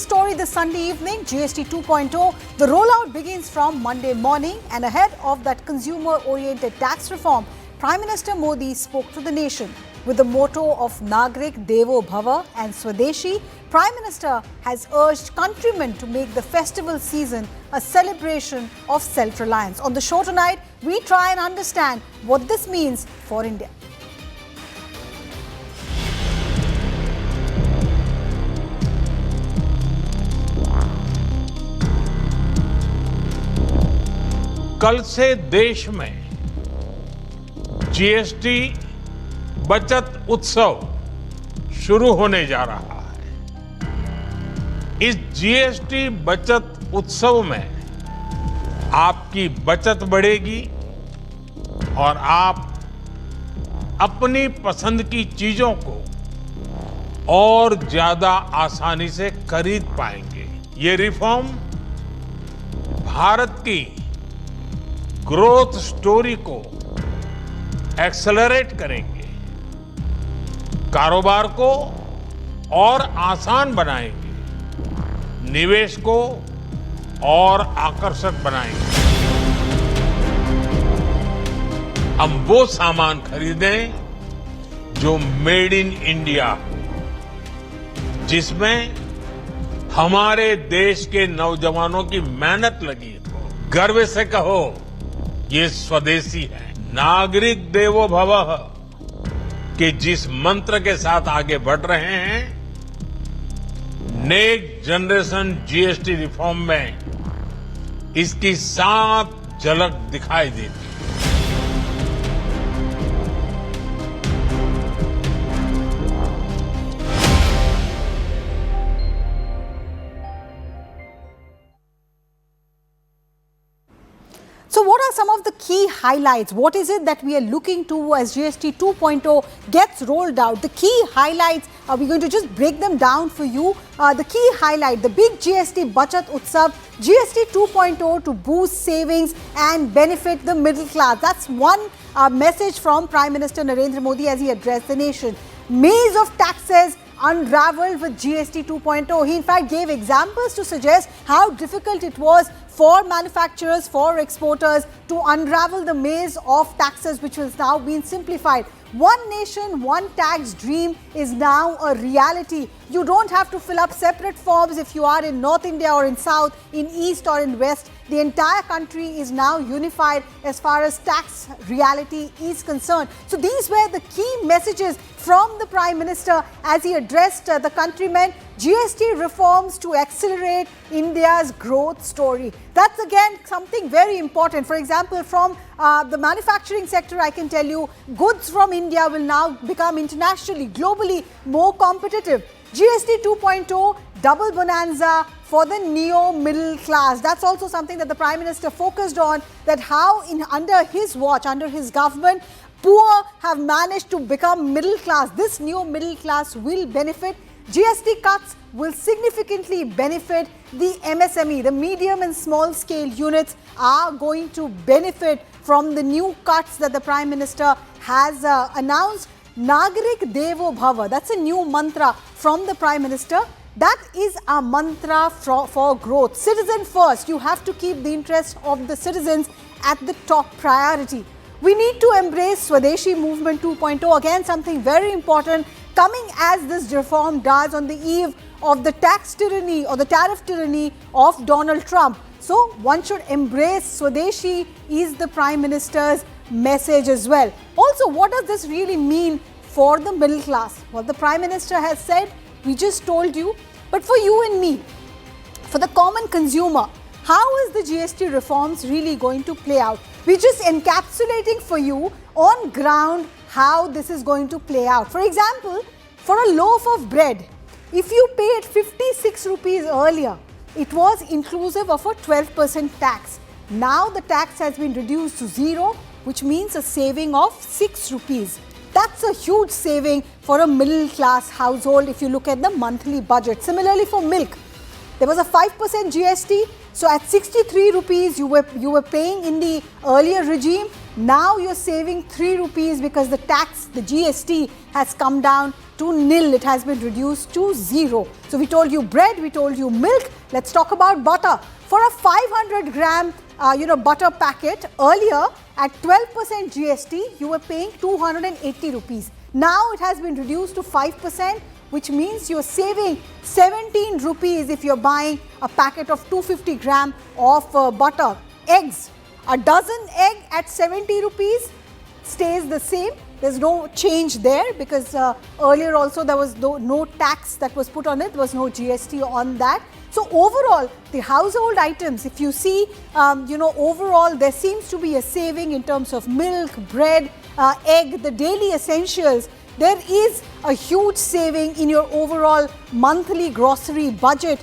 story this Sunday evening, GST 2.0. The rollout begins from Monday morning, and ahead of that consumer-oriented tax reform, Prime Minister Modi spoke to the nation. With the motto of Nagrik Devo Bhava and Swadeshi, Prime Minister has urged countrymen to make the festival season a celebration of self-reliance. On the show tonight, we try and understand what this means for India. कल से देश में GST बचत उत्सव शुरू होने जा रहा है। इस जीएसटी बचत उत्सव में आपकी बचत बढ़ेगी और आप अपनी पसंद की चीजों को और ज्यादा आसानी से खरीद पाएंगे। ये रिफॉर्म भारत की ग्रोथ स्टोरी को एक्सेलरेट करेंगे, कारोबार को और आसान बनाएंगे, निवेश को और आकर्षक बनाएंगे। हम वो सामान खरीदें जो मेड इन इंडिया हो, जिसमें हमारे देश के नौजवानों की मेहनत लगी हो। गर्व से कहो, ये स्वदेशी है। नागरिक देवो भवः के जिस मंत्र के साथ आगे बढ़ रहे हैं, नेक्स्ट जनरेशन जीएसटी रिफॉर्म में इसकी साफ झलक दिखाई देती है। So what are some of the key highlights? What is it that we are looking to as GST 2.0 gets rolled out? The key highlights, are we going to just break them down for you? The key highlight, the big GST Bachat Utsav, GST 2.0 to boost savings and benefit the middle class. That's one message from Prime Minister Narendra Modi as he addressed the nation. Maze of taxes unraveled with GST 2.0. He in fact gave examples to suggest how difficult it was for manufacturers, for exporters to unravel the maze of taxes which has now been simplified. One nation, one tax dream is now a reality. You don't have to fill up separate forms if you are in North India or in South, in East or in West. The entire country is now unified as far as tax reality is concerned. So these were the key messages from the Prime Minister as he addressed the countrymen. GST reforms to accelerate India's growth story. That's again something very important. For example, from the manufacturing sector, I can tell you, goods from India will now become internationally, globally more competitive. GST 2.0, double bonanza for the neo-middle class. That's also something that the Prime Minister focused on, that how under his watch, under his government, poor have managed to become middle class. This new middle class will benefit. GST cuts will significantly benefit the MSME. The medium and small scale units are going to benefit from the new cuts that the Prime Minister has announced. Nagrik Devo Bhava, that's a new mantra from the Prime Minister. That is our mantra for growth. Citizen first. You have to keep the interest of the citizens at the top priority. We need to embrace Swadeshi movement 2.0. Again, something very important coming as this reform does on the eve of the tax tyranny or the tariff tyranny of Donald Trump. So one should embrace Swadeshi is the Prime Minister's message as well. Also, what does this really mean for the middle class? Well, the Prime Minister has said, we just told you, but for you and me, for the common consumer, how is the GST reforms really going to play out? We're just encapsulating for you on ground how this is going to play out. For example, for a loaf of bread, if you paid 56 rupees earlier, it was inclusive of a 12% tax. Now the tax has been reduced to 0, which means a saving of 6 rupees. That's a huge saving for a middle class household if you look at the monthly budget. Similarly for milk, there was a 5% GST. So at 63 rupees you were paying in the earlier regime. Now you're saving 3 rupees because the tax, the GST has come down to nil. It has been reduced to 0. So we told you bread, we told you milk. Let's talk about butter. For a 500 gram butter packet, earlier at 12% GST, you were paying 280 rupees. Now it has been reduced to 5%, which means you're saving 17 rupees if you're buying a packet of 250 gram of butter. Eggs, a dozen egg at 70 rupees stays the same. There's no change there because earlier also there was no tax that was put on it. There was no GST on that. So overall, the household items, if you see, overall there seems to be a saving in terms of milk, bread, egg, the daily essentials. There is a huge saving in your overall monthly grocery budget,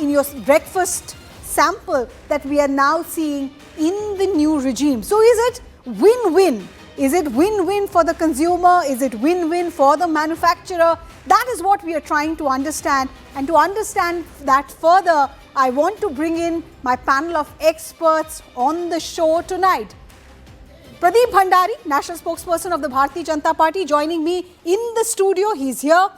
in your breakfast sample that we are now seeing in the new regime. So is it win-win? Is it win-win for the consumer? Is it win-win for the manufacturer? That is what we are trying to understand. And to understand that further, I want to bring in my panel of experts on the show tonight. Pradeep Bhandari, National Spokesperson of the Bharatiya Janata Party, joining me in the studio. He's here.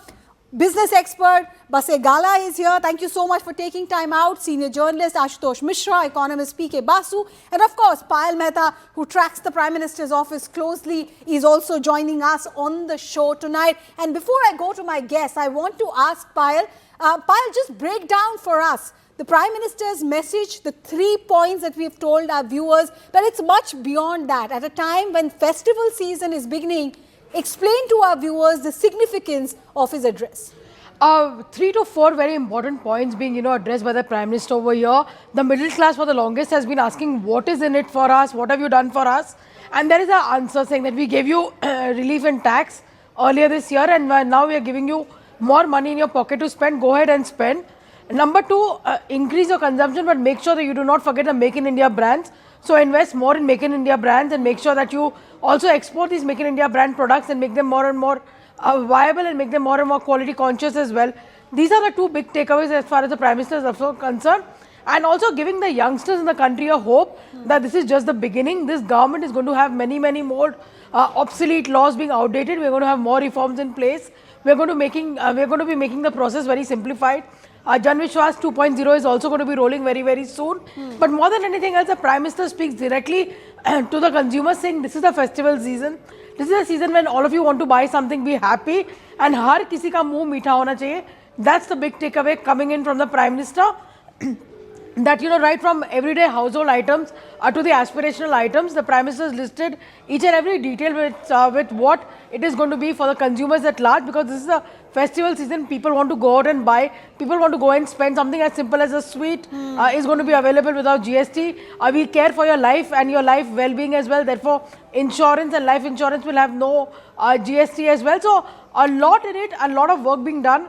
Business expert Base Gala is here. Thank you so much for taking time out. Senior journalist Ashutosh Mishra, economist PK Basu, and of course Payal Mehta, who tracks the Prime Minister's office closely, is also joining us on the show tonight. And before I go to my guests, I want to ask Payal, just break down for us the Prime Minister's message, the 3 points that we've told our viewers, but it's much beyond that. At a time when festival season is beginning, explain to our viewers the significance of his address. 3 to 4 very important points being, addressed by the Prime Minister over here. The middle class for the longest has been asking, what is in it for us? What have you done for us? And there is an answer saying that we gave you relief in tax earlier this year, and now we are giving you more money in your pocket to spend. Go ahead and spend. Number 2, increase your consumption, but make sure that you do not forget the Make in India brands. So invest more in Make in India brands and make sure that you also export these Make in India brand products and make them more and more viable and make them more and more quality conscious as well. These are the 2 big takeaways as far as the Prime Minister is also concerned. And also giving the youngsters in the country a hope that this is just the beginning. This government is going to have many, many more obsolete laws being outdated. We're going to have more reforms in place. We're going to be making the process very simplified. Jan Vishwas 2.0 is also going to be rolling very, very soon. But more than anything else, the Prime Minister speaks directly to the consumers, saying this is the festival season. This is a season when all of you want to buy something, be happy, and har kisi ka muh meetha hona chahiye. That's the big takeaway coming in from the Prime Minister. That, right from everyday household items to the aspirational items, the Prime Minister has listed each and every detail with what it is going to be for the consumers at large, because this is a festival season. People want to go out and buy. People want to go and spend. Something as simple as a sweet is going to be available without GST. We care for your life and your life well-being as well. Therefore, insurance and life insurance will have no GST as well. So, a lot in it, a lot of work being done.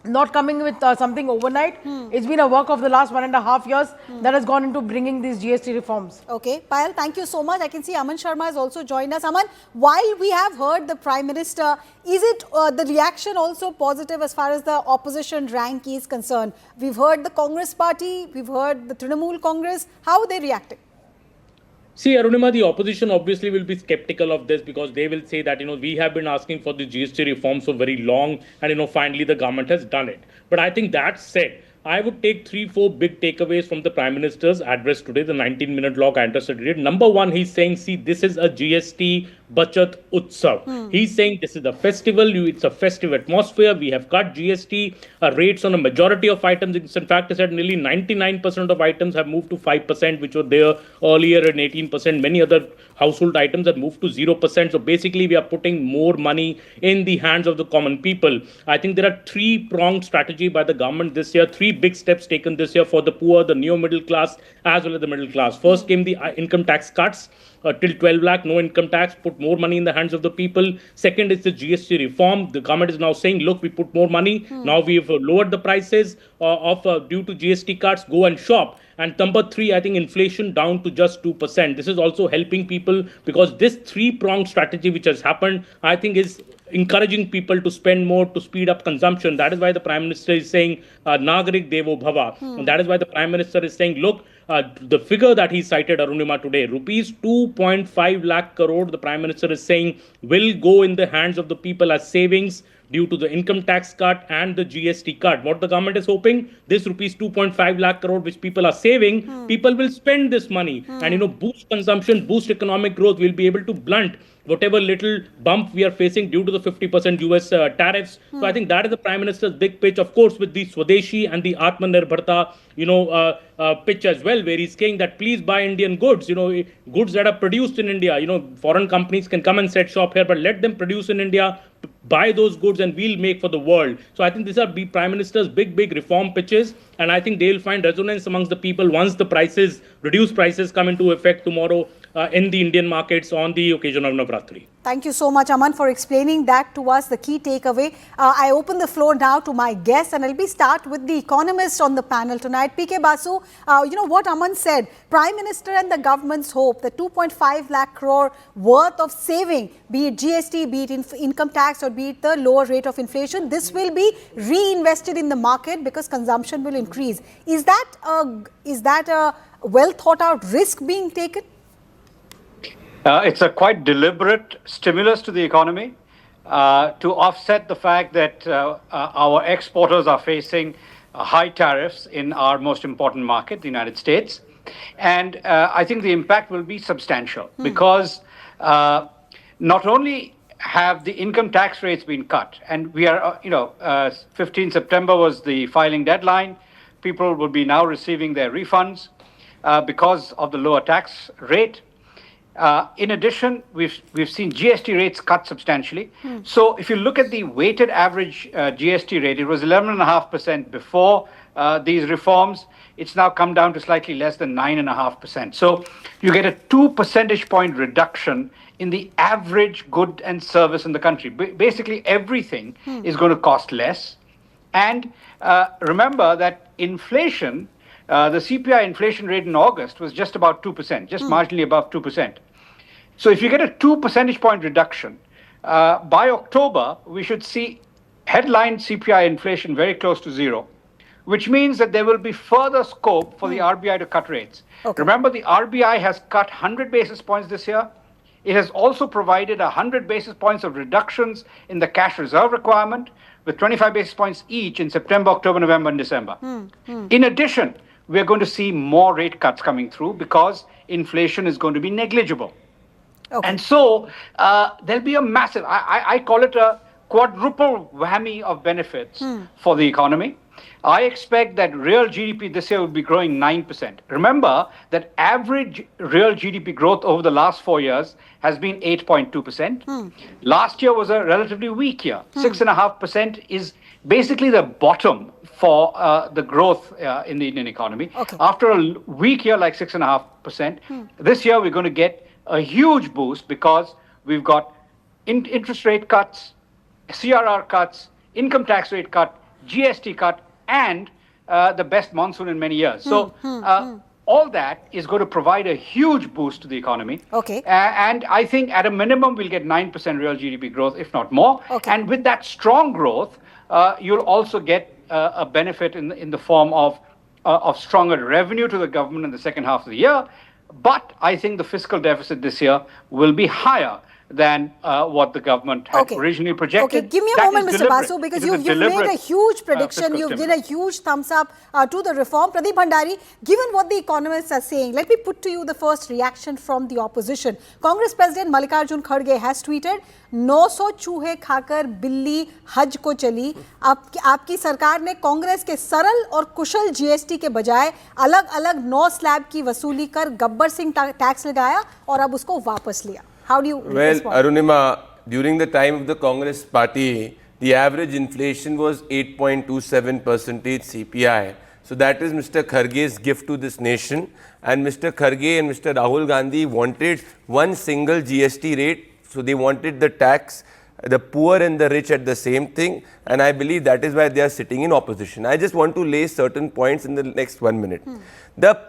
Not coming with something overnight. It's been a work of the last 1.5 years that has gone into bringing these GST reforms. Okay, Payal, thank you so much. I can see Aman Sharma has also joined us. Aman, while we have heard the Prime Minister, is it the reaction also positive as far as the opposition rank is concerned? We've heard the Congress party, we've heard the Trinamool Congress. How are they reacting? See, Arunima, the opposition obviously will be skeptical of this because they will say that, we have been asking for the GST reform so very long and, finally the government has done it. But I think that said, I would take 3-4 big takeaways from the Prime Minister's address today, the 19-minute log I understood. Number 1, he's saying, see, this is a GST Bachat Utsav. He's saying this is a festival, it's a festive atmosphere. We have cut GST rates on a majority of items. In fact, he said nearly 99% of items have moved to 5%, which were there earlier, and 18%. Many other household items have moved to 0%. So basically, we are putting more money in the hands of the common people. I think there are 3-pronged strategy by the government this year, 3 big steps taken this year for the poor, the neo-middle class, as well as the middle class. First came the income tax cuts. Till 12 lakh, no income tax, put more money in the hands of the people. Second is the GST reform. The government is now saying, look, we put more money. Now we've lowered the prices due to GST cuts, go and shop. And number 3, I think inflation down to just 2%. This is also helping people because this 3-pronged strategy which has happened, I think is encouraging people to spend more to speed up consumption. That is why the Prime Minister is saying, Nagarik Devo Bhava. And that is why the Prime Minister is saying, look, the figure that he cited, Arunima, today, rupees 2.5 lakh crore, the Prime Minister is saying, will go in the hands of the people as savings due to the income tax cut and the GST cut. What the government is hoping, this rupees 2.5 lakh crore which people are saving, people will spend this money and boost consumption, boost economic growth. We'll be able to blunt whatever little bump we are facing due to the 50% US tariffs. So I think that is the Prime Minister's big pitch, of course, with the Swadeshi and the Aatmanirbhar pitch as well, where he's saying that please buy Indian goods, goods that are produced in India. Foreign companies can come and set shop here, but let them produce in India, buy those goods and we'll make for the world. So I think these are the Prime Minister's big reform pitches, and I think they'll find resonance amongst the people once the reduced prices come into effect tomorrow in the Indian markets on the occasion of Navratri. Thank you so much, Aman, for explaining that to us, the key takeaway. I open the floor now to my guests, and I'll start with the economist on the panel tonight. PK Basu, what Aman said, Prime Minister and the government's hope that 2.5 lakh crore worth of saving, be it GST, be it income tax, or be it the lower rate of inflation, this will be reinvested in the market because consumption will increase. Is that a well thought out risk being taken? It's a quite deliberate stimulus to the economy to offset the fact that our exporters are facing high tariffs in our most important market, the United States. And I think the impact will be substantial because not only have the income tax rates been cut, and we are, 15 September was the filing deadline. People will be now receiving their refunds because of the lower tax rate. In addition, we've seen GST rates cut substantially. So if you look at the weighted average GST rate, it was 11.5% before these reforms. It's now come down to slightly less than 9.5%. So you get a 2 percentage point reduction in the average good and service in the country. Basically, everything is going to cost less. And remember that inflation, the CPI inflation rate in August was just about 2%, just marginally above 2%. So if you get a 2 percentage point reduction, by October, we should see headline CPI inflation very close to zero, which means that there will be further scope for the RBI to cut rates. Okay. Remember, the RBI has cut 100 basis points this year. It has also provided 100 basis points of reductions in the cash reserve requirement, with 25 basis points each in September, October, November, and December. In addition, we're going to see more rate cuts coming through because inflation is going to be negligible. Okay. And so there'll be a massive, I call it a quadruple whammy of benefits for the economy. I expect that real GDP this year will be growing 9%. Remember that average real GDP growth over the last 4 years has been 8.2%. Last year was a relatively weak year. 6.5% is basically the bottom for the growth in the Indian economy. Okay. After a weak year like 6.5%, this year we're going to get a huge boost because we've got interest rate cuts, CRR cuts, income tax rate cut, GST cut, and the best monsoon in many years. So all that is going to provide a huge boost to the economy. Okay. And I think at a minimum, we'll get 9% real GDP growth, if not more. Okay. And with that strong growth, you'll also get a benefit in the form of stronger revenue to the government in the second half of the year. But I think the fiscal deficit this year will be higher than what the government had originally projected. Okay, give me a moment, Mr. Basu, because you've made a huge prediction. You've given a huge thumbs up to the reform. Pradeep Bhandari, given what the economists are saying, let me put to you the first reaction from the opposition. Congress President Mallikarjun Kharge has tweeted, 900 चूहे खाकर बिल्ली हज को चली. आपकी सरकार ने कांग्रेस के सरल और कुशल जीएसटी के बजाय अलग-अलग 9 स्लैब की वसूली कर गब्बर सिंह टैक्स लगाया और अब उसको वापस लिया. How do you respond? Arunima, during the time of the Congress party, the average inflation was 8.27% CPI. So that is Mr. Kharge's gift to this nation. And Mr. Kharge and Mr. Rahul Gandhi wanted one single GST rate. So they wanted the tax, the poor and the rich at the same thing. And I believe that is why they are sitting in opposition. I just want to lay certain points in the next 1 minute. The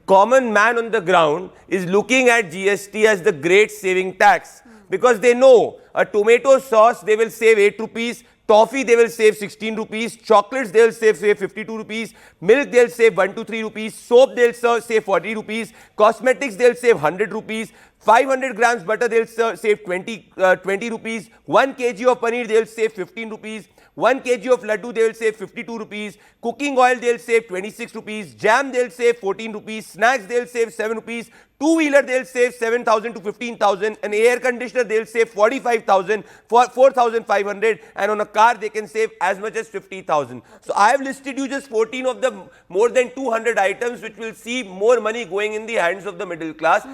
common man on the ground is looking at GST as the great saving tax because they know a tomato sauce they will save 8 rupees, Toffee, they will save 16 rupees. Chocolates, they will save 52 rupees. Milk, they'll save 1 to 3 rupees. Soap, they'll save 40 rupees. Cosmetics, they'll save 100 rupees. 500 grams butter, they'll save 20 rupees. 1 kg of paneer, they'll save 15 rupees. 1 kg of laddu, they will save 52 rupees. Cooking oil, they'll save 26 rupees. Jam, they'll save 14 rupees. Snacks, they'll save 7 rupees. Two-wheeler, they'll save 7,000 to 15,000. An air conditioner, they'll save 45,000, 4,500. And on a car, they can save as much as 50,000. So I have listed you just 14 of the more than 200 items which will see more money going in the hands of the middle class.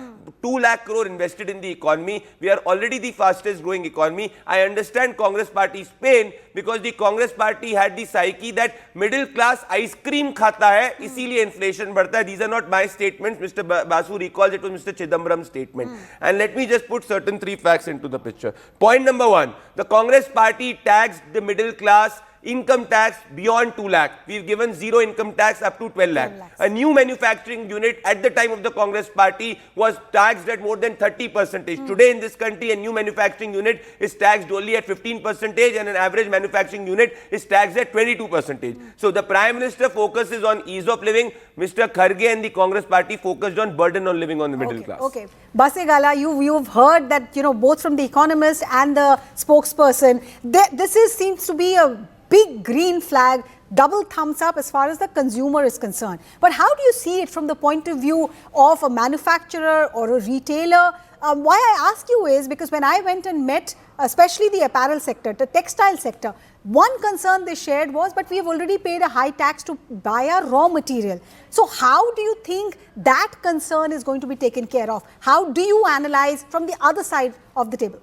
2 lakh crore invested in the economy. We are already the fastest growing economy. I understand Congress Party's pain because the Congress Party had the psyche that middle class ice cream khata hai, isliye inflation बढ़ता है. These are not my statements. Mr. Basu recalls it was Mr. Chidambaram's statement. And let me just put certain 3 facts into the picture. Point number 1, the Congress Party taxed the middle class income tax beyond 2 lakh. We've given zero income tax up to 12 lakh. A new manufacturing unit at the time of the Congress Party was taxed at more than 30%. Today in this country, a new manufacturing unit is taxed only at 15% and an average manufacturing unit is taxed at 22%. So the Prime Minister focuses on ease of living. Mr. Kharge and the Congress Party focused on burden on living on the middle class. Okay. Basegala, you've heard that, both from the economist and the spokesperson, this seems to be a big green flag, double thumbs up as far as the consumer is concerned. But how do you see it from the point of view of a manufacturer or a retailer? Why I ask you is because when I went and met, especially the apparel sector, the textile sector, one concern they shared was, but we have already paid a high tax to buy our raw material. So how do you think that concern is going to be taken care of? How do you analyze from the other side of the table?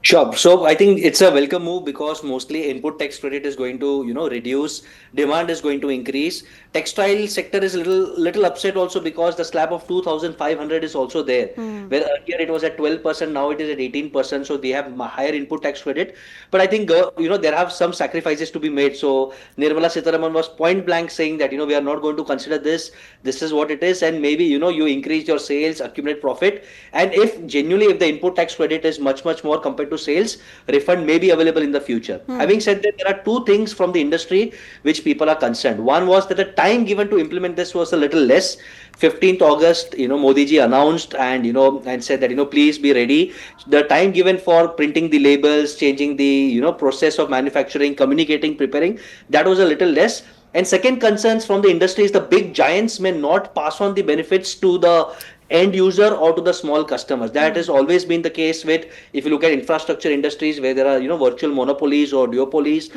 Sure. So I think it's a welcome move because mostly input tax credit is going to, reduce, demand is going to increase. Textile sector is a little upset also because the slab of 2,500 is also there. Where earlier it was at 12%, now it is at 18%. So they have higher input tax credit. But I think, there have some sacrifices to be made. So Nirmala Sitharaman was point blank saying that, we are not going to consider this. This is what it is. And maybe, you increase your sales, accumulate profit. And if the input tax credit is much, much more compared to sales, refund may be available in the future. Having said that, there are 2 things from the industry which people are concerned. One was that the time given to implement this was a little less. 15th August, Modi ji announced and, and said that, please be ready. The time given for printing the labels, changing the, process of manufacturing, communicating, preparing, that was a little less. And second concerns from the industry is the big giants may not pass on the benefits to the end user or to the small customers. That has always been the case with, if you look at infrastructure industries where there are, virtual monopolies or duopolies,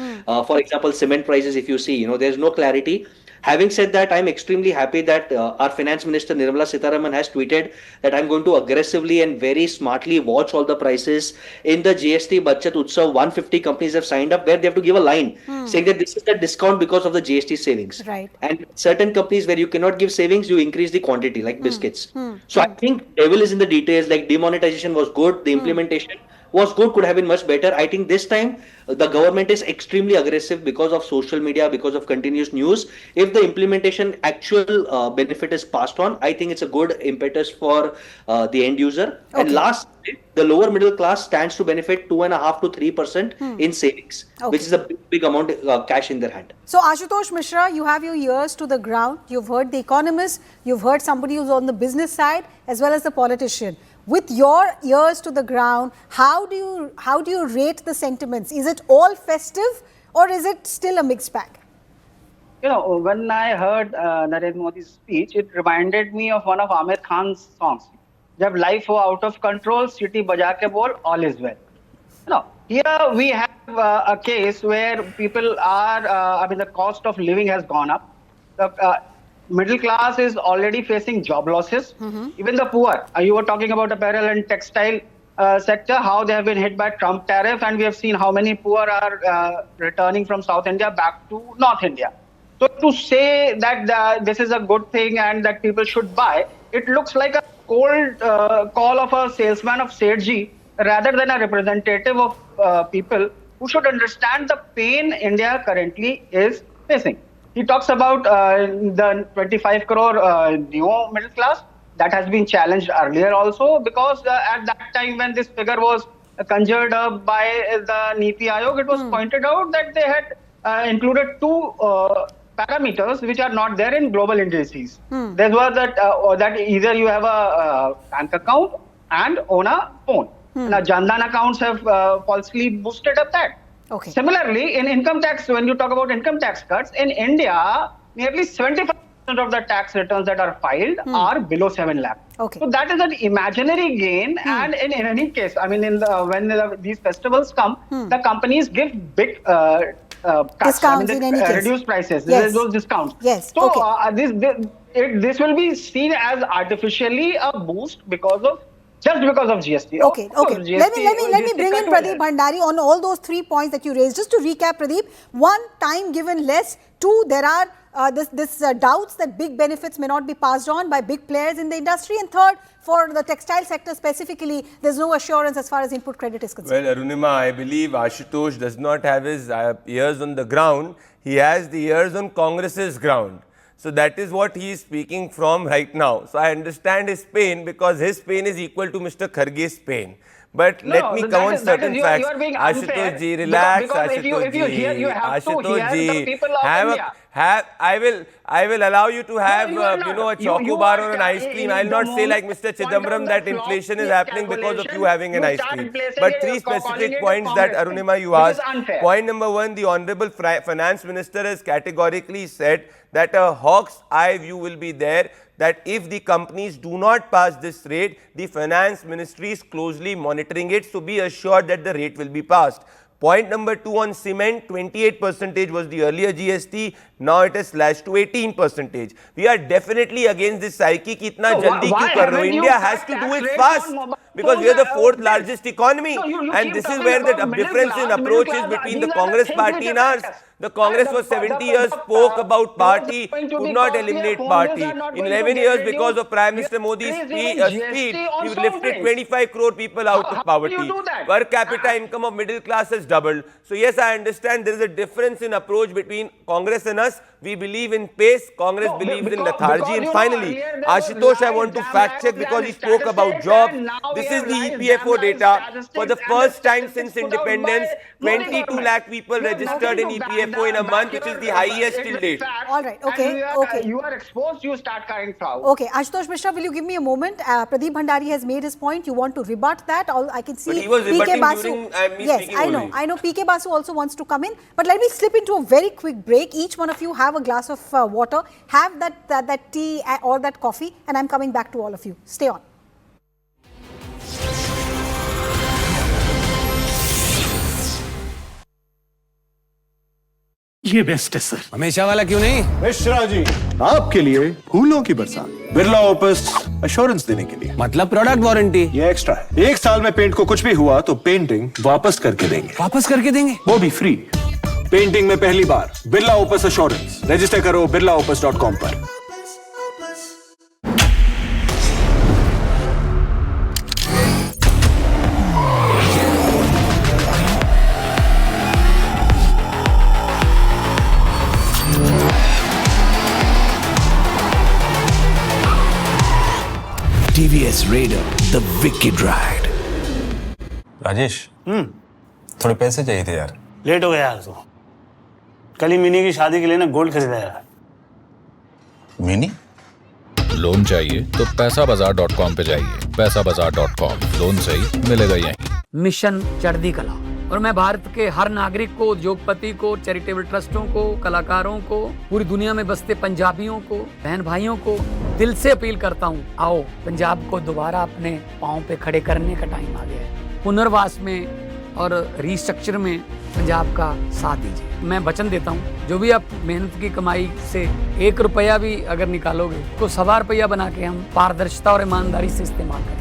for example, cement prices, if you see, there's no clarity. Having said that, I'm extremely happy that our Finance Minister Nirmala Sitharaman has tweeted that I'm going to aggressively and very smartly watch all the prices. In the GST Bachat Utsav, 150 companies have signed up where they have to give a line saying that this is the discount because of the GST savings. Right. And certain companies where you cannot give savings, you increase the quantity like biscuits. So I think devil is in the details. Like demonetization was good, the implementation was good, could have been much better. I think this time the government is extremely aggressive because of social media, because of continuous news. If the implementation actual benefit is passed on, I think it's a good impetus for the end user. Okay. And last, the lower middle class stands to benefit 2.5% to 3% in savings, which is a big amount of cash in their hand. So Ashutosh Mishra, you have your ears to the ground. You've heard the economist, you've heard somebody who's on the business side as well as the politician. With your ears to the ground, how do you rate the sentiments? Is it all festive or is it still a mixed bag? When I heard Narendra Modi's speech, it reminded me of one of Amir Khan's songs. Jab life ho out of control, city baja ke bol, all is well. Here we have a case where people are, the cost of living has gone up. The middle class is already facing job losses. Even the poor, you were talking about apparel and textile sector, how they have been hit by Trump tariff, and we have seen how many poor are returning from South India back to North India. So to say that this is a good thing and that people should buy, it looks like a cold call of a salesman of Swadeshi rather than a representative of people who should understand the pain India currently is facing. He talks about the 25 crore new middle class that has been challenged earlier also because at that time when this figure was conjured up by the NITI Aayog, it was pointed out that they had included two parameters which are not there in global indices. There was that either you have a bank account and own a phone. Now, Jan Dhan accounts have falsely boosted up that. Okay. Similarly, in income tax, when you talk about income tax cuts, in India, nearly 75% of the tax returns that are filed are below 7 lakh. Okay. So that is an imaginary gain, and in any case, I mean, when these festivals come, the companies give big cuts, discounts in any case. Reduced prices. Yes. There's those discounts. Yes. So Okay. this will be seen as artificially a boost because of GST. Okay, okay. GST, Let me bring in Pradeep Bhandari on all those 3 points that you raised. Just to recap, Pradeep, one, time given less. Two, there are doubts that big benefits may not be passed on by big players in the industry. And third, for the textile sector specifically, there's no assurance as far as input credit is concerned. Well, Arunima, I believe Ashutosh does not have his ears on the ground. He has the ears on Congress's ground. So that is what he is speaking from right now. So I understand his pain because his pain is equal to Mr. Kharge's pain. But let me come on certain facts. Ashutosh ji, relax. Ashutosh ji, Ashutosh ji, I will allow you to have a choco bar or an ice cream. I will not say like Mr. Chidambaram that inflation is happening because of you having an ice cream. But 3 specific points that Arunima you asked. Point number 1, the Honorable Finance Minister has categorically said that a hawk's eye view will be there, that if the companies do not pass this rate, the Finance Ministry is closely monitoring it, so be assured that the rate will be passed. Point number 2 on cement, 28% was the earlier GST, now it is slashed to 18%. We are definitely against this psyche ki itna jaldi kyun kar rahe ho? India has to do it fast because we are the 4th largest economy, and this is where the difference in approach is between the Congress party and ours. The Congress for 70 years spoke about party, could not eliminate party. In 11 years, because of Prime Minister Modi's speed, we lifted 25 crore people out of poverty. Per capita income of middle class has doubled. So yes, I understand there is a difference in approach between Congress and us. We believe in pace, Congress believes in lethargy. And finally, Ashutosh, I want to fact check because he spoke about jobs. This is the EPFO data. For the first time since independence, 22 lakh people registered in EPFO in a month, which is the highest till date. All right, okay, okay. You are exposed, you start carrying proud. Okay, Ashutosh Mishra, will you give me a moment? Pradeep Bhandari has made his point. You want to rebut that? I can see but he was PK Basu. During, me yes, I know. PK Basu also wants to come in. But let me slip into a very quick break. Each one of you have a glass of water, have that tea or that coffee, and I'm coming back to all of you. Stay on. ये best है sir. हमेशा वाला क्यों नहीं? मिश्रा जी, आपके लिए फूलों की बरसात, बिरला ओपस एश्योरेंस देने के लिए। मतलब प्रोडक्ट वारंटी? ये एक्स्ट्रा है। 1 साल में पेंट को कुछ भी हुआ तो पेंटिंग वापस करके देंगे। वापस करके देंगे? वो भी फ्री। पेंटिंग में पहली बार बिरला ओपस एश्योरेंस। रजिस्टर करो birlaopus.com पर। TVS Raider, the wicked ride. Rajesh, थोड़े पैसे चाहिए थे यार। लेट हो गया यार तो। कल ही मिनी की शादी के लिए ना गोल्ड खरीदा यार। मिनी? लोन चाहिए तो पैसाबाजार.com पे जाइए। पैसाबाजार.com, लोन सही मिलेगा यहीं। मिशन चढ़ती कला, और मैं भारत के हर नागरिक को, उद्योगपति को, चैरिटेबल ट्रस्टों को, कलाकारों को, पूरी दुनिया में बसते पंजाबियों को, बहन भाइयों को दिल से अपील करता हूँ, आओ पंजाब को दोबारा अपने पाँव पे खड़े करने का टाइम आ गया है। पुनर्वास में और रिस्ट्रक्चर में पंजाब का साथ दीजिए। मैं वचन देता हूँ, जो भी आप मेहनत की कमाई से 1 रुपया भी अगर निकालोगे तो 1.25 रुपया बना के हम पारदर्शिता और ईमानदारी से इस्तेमाल करेंगे।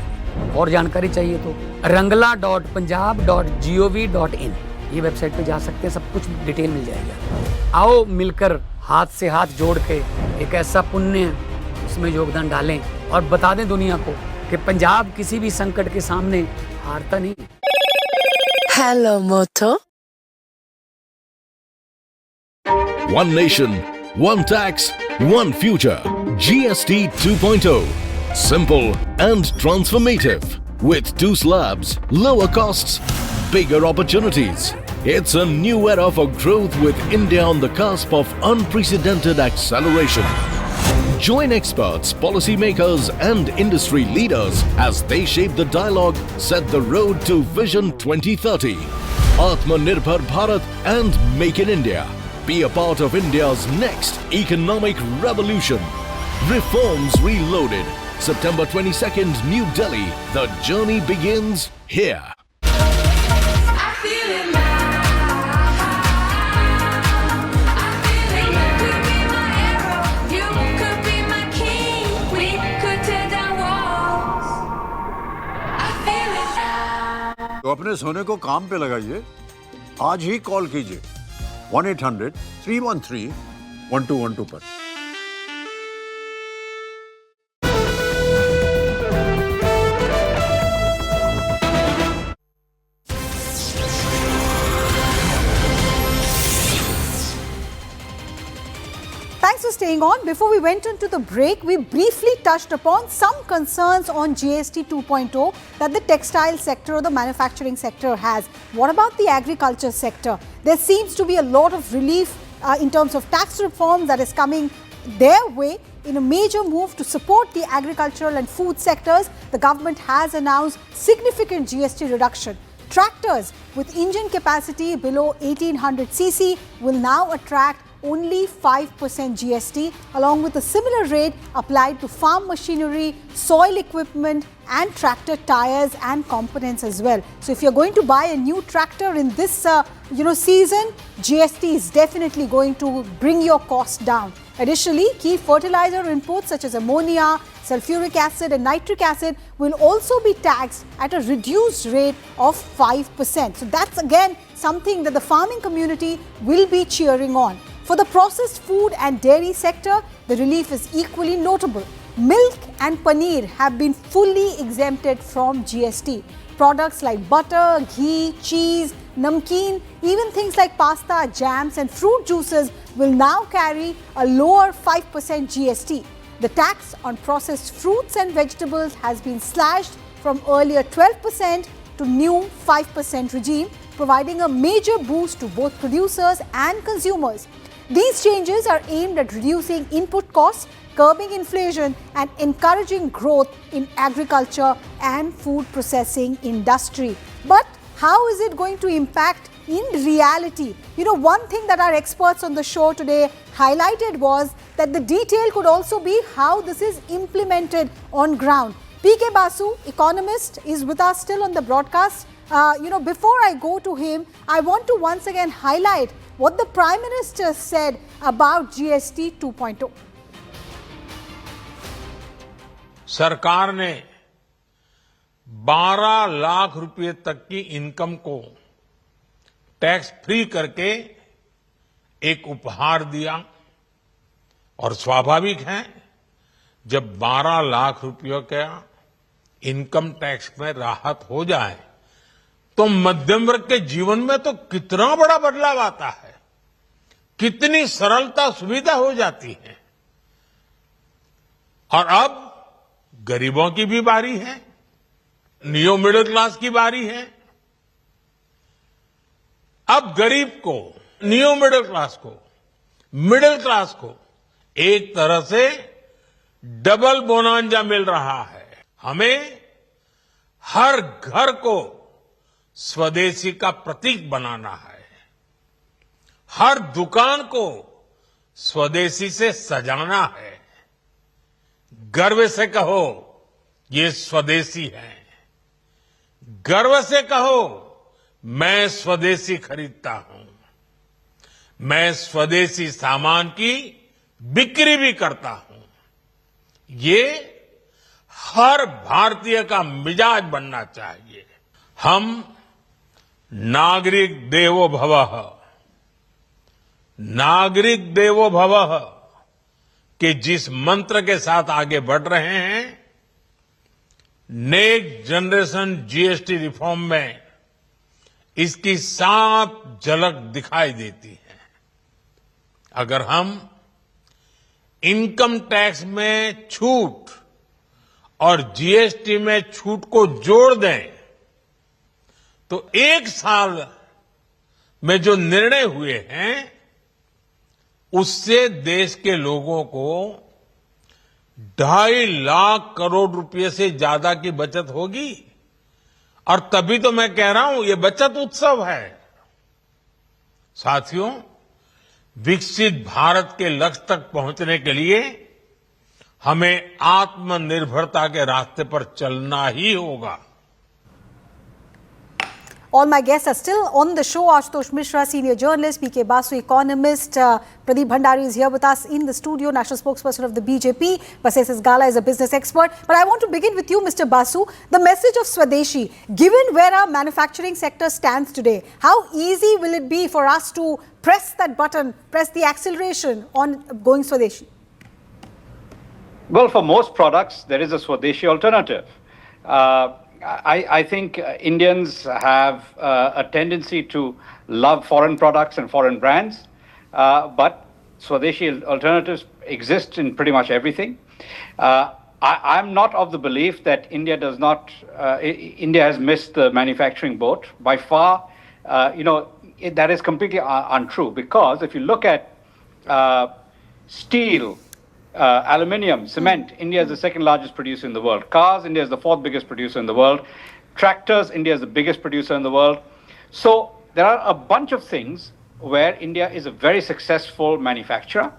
और जानकारी चाहिए तो rangla.punjab.gov.in ये वेबसाइट पे जा सकते हैं, सब कुछ डिटेल मिल जाएगा। आओ मिलकर हाथ से हाथ जोड़ के एक ऐसा पुण्य उसमें योगदान डालें और बता दें दुनिया को कि पंजाब किसी भी संकट के सामने हारता नहीं। Hello motto. One nation, one tax, one future. GST 2.0. Simple and transformative. With 2 slabs, lower costs, bigger opportunities. It's a new era for growth with India on the cusp of unprecedented acceleration. Join experts, policymakers and industry leaders as they shape the dialogue, set the road to Vision 2030. Aatmanirbhar Bharat and Make in India. Be a part of India's next economic revolution. Reforms Reloaded. September 22nd, New Delhi. The journey begins here. तो अपने सोने को काम पे लगाइए, आज ही call कीजिए 1-800-313-1212 पर। Thanks for staying on. Before we went into the break, we briefly touched upon some concerns on GST 2.0 that the textile sector or the manufacturing sector has. What about the agriculture sector? There seems to be a lot of relief in terms of tax reform that is coming their way. In a major move to support the agricultural and food sectors, the government has announced significant GST reduction. Tractors with engine capacity below 1800cc will now attract only 5% GST, along with a similar rate applied to farm machinery, soil equipment and tractor tires and components as well. So if you're going to buy a new tractor in this season, GST is definitely going to bring your cost down. Additionally, key fertilizer inputs such as ammonia, sulfuric acid and nitric acid will also be taxed at a reduced rate of 5%. So that's again something that the farming community will be cheering on. For the processed food and dairy sector, the relief is equally notable. Milk and paneer have been fully exempted from GST. Products like butter, ghee, cheese, namkeen, even things like pasta, jams and fruit juices will now carry a lower 5% GST. The tax on processed fruits and vegetables has been slashed from earlier 12% to new 5% regime, providing a major boost to both producers and consumers. These changes are aimed at reducing input costs, curbing inflation and encouraging growth in agriculture and food processing industry. But how is it going to impact in reality? One thing that our experts on the show today highlighted was that the detail could also be how this is implemented on ground. P.K. Basu, economist, is with us still on the broadcast. Before I go to him, I want to once again highlight what the Prime Minister said about GST 2.0. सरकार ने 12 लाख रुपए तक की income को tax free करके एक उपहार दिया और स्वाभाविक है जब 12 लाख रुपयों का इनकम टैक्स में राहत हो जाए तो मध्यम वर्ग के जीवन में तो कितना बड़ा बदलाव आता है, कितनी सरलता सुविधा हो जाती है। और अब गरीबों की भी बारी है, नियो मिडिल क्लास की बारी है। अब गरीब को, नियो मिडिल क्लास को एक तरह से डबल बोनांजा मिल रहा है। हमें हर घर को स्वदेशी का प्रतीक बनाना है, हर दुकान को स्वदेशी से सजाना है। गर्व से कहो ये स्वदेशी है, गर्व से कहो मैं स्वदेशी खरीदता हूं, मैं स्वदेशी सामान की बिक्री भी करता हूं। ये हर भारतीय का मिजाज बनना चाहिए। हम नागरिक देवो भवः, नागरिक देवो भवः के जिस मंत्र के साथ आगे बढ़ रहे हैं, नेक्स्ट जनरेशन जीएसटी रिफॉर्म में इसकी साफ झलक दिखाई देती है। अगर हम इनकम टैक्स में छूट और जीएसटी में छूट को जोड़ दें तो एक साल में जो निर्णय हुए हैं उससे देश के लोगों को 2.5 लाख करोड़ रुपए से ज्यादा की बचत होगी। और तभी तो मैं कह रहा हूं ये बचत उत्सव है। साथियों, विकसित भारत के लक्ष्य तक पहुंचने के लिए हमें आत्मनिर्भरता के रास्ते पर चलना ही होगा। All my guests are still on the show. Ashutosh Mishra, senior journalist, PK Basu, economist. Pradeep Bhandari is here with us in the studio, national spokesperson of the BJP. Bachat Gala is a business expert. But I want to begin with you, Mr. Basu. The message of Swadeshi, given where our manufacturing sector stands today, how easy will it be for us to press that button, press the acceleration on going Swadeshi? Well, for most products, there is a Swadeshi alternative. I think Indians have a tendency to love foreign products and foreign brands, but Swadeshi alternatives exist in pretty much everything. I'm not of the belief that India has missed the manufacturing boat. By far, that is completely untrue, because if you look at steel, aluminium, cement, India is the second largest producer in the world. Cars, India is the fourth biggest producer in the world. Tractors, India is the biggest producer in the world. So there are a bunch of things where India is a very successful manufacturer.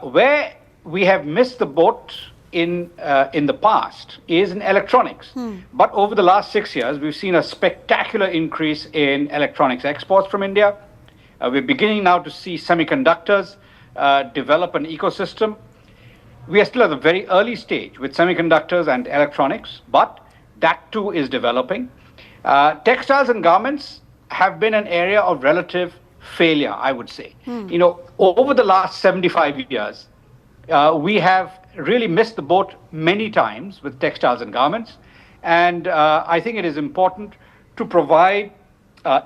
Where we have missed the boat in the past is in electronics. But over the last 6 years, we've seen a spectacular increase in electronics exports from India. We're beginning now to see semiconductors develop an ecosystem. We are still at a very early stage with semiconductors and electronics, but that too is developing. Textiles and garments have been an area of relative failure, I would say. Over the last 75 years, we have really missed the boat many times with textiles and garments. And I think it is important to provide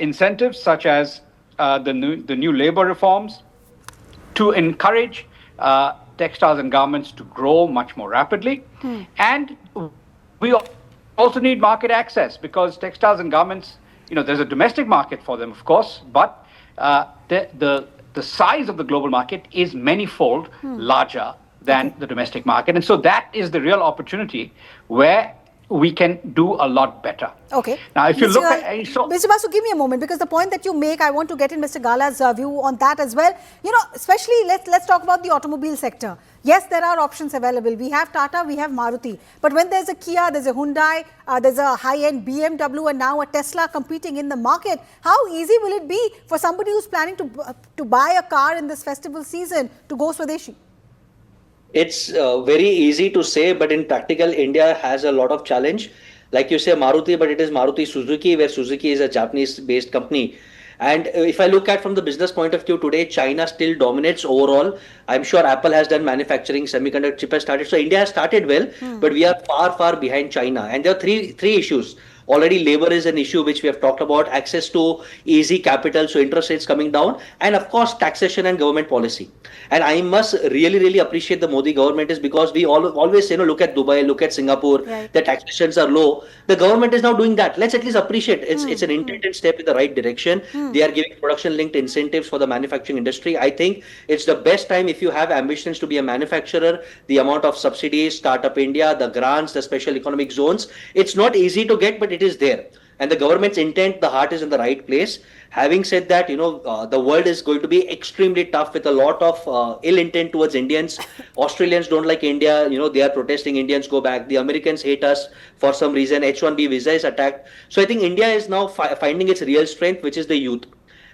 incentives such as the new labor reforms to encourage textiles and garments to grow much more rapidly. And we also need market access, because textiles and garments, there's a domestic market for them, of course, but the size of the global market is manyfold larger than the domestic market. And so that is the real opportunity where we can do a lot better. Okay. Now, if you look at... Mr. Basu, give me a moment, because the point that you make, I want to get in Mr. Gala's view on that as well. Especially, let's talk about the automobile sector. Yes, there are options available. We have Tata, we have Maruti. But when there's a Kia, there's a Hyundai, there's a high-end BMW, and now a Tesla competing in the market, how easy will it be for somebody who's planning to buy a car in this festival season to go Swadeshi? It's very easy to say, but in practical, India has a lot of challenge. Like you say, Maruti, but it is Maruti Suzuki, where Suzuki is a Japanese-based company. And if I look at from the business point of view today, China still dominates overall. I'm sure Apple has done manufacturing, semiconductor chip has started. So India has started well, but we are far, far behind China. And there are three issues. Already labor is an issue which we have talked about, access to easy capital, so interest rates coming down, and of course taxation and government policy. And I must really appreciate the Modi government, is because we always say, look at Dubai, look at Singapore, the taxations are low. The government is now doing that. Let's at least appreciate it's an intended step in the right direction. They are giving production linked incentives for the manufacturing industry. I think it's the best time, if you have ambitions to be a manufacturer, the amount of subsidies, Startup India, the grants, the special economic zones, it's not easy to get, but it is there. And the government's intent, the heart is in the right place. Having said that, the world is going to be extremely tough with a lot of ill intent towards Indians. Australians don't like India. They are protesting Indians go back. The Americans hate us for some reason. H1B visa is attacked. So I think India is now finding its real strength, which is the youth.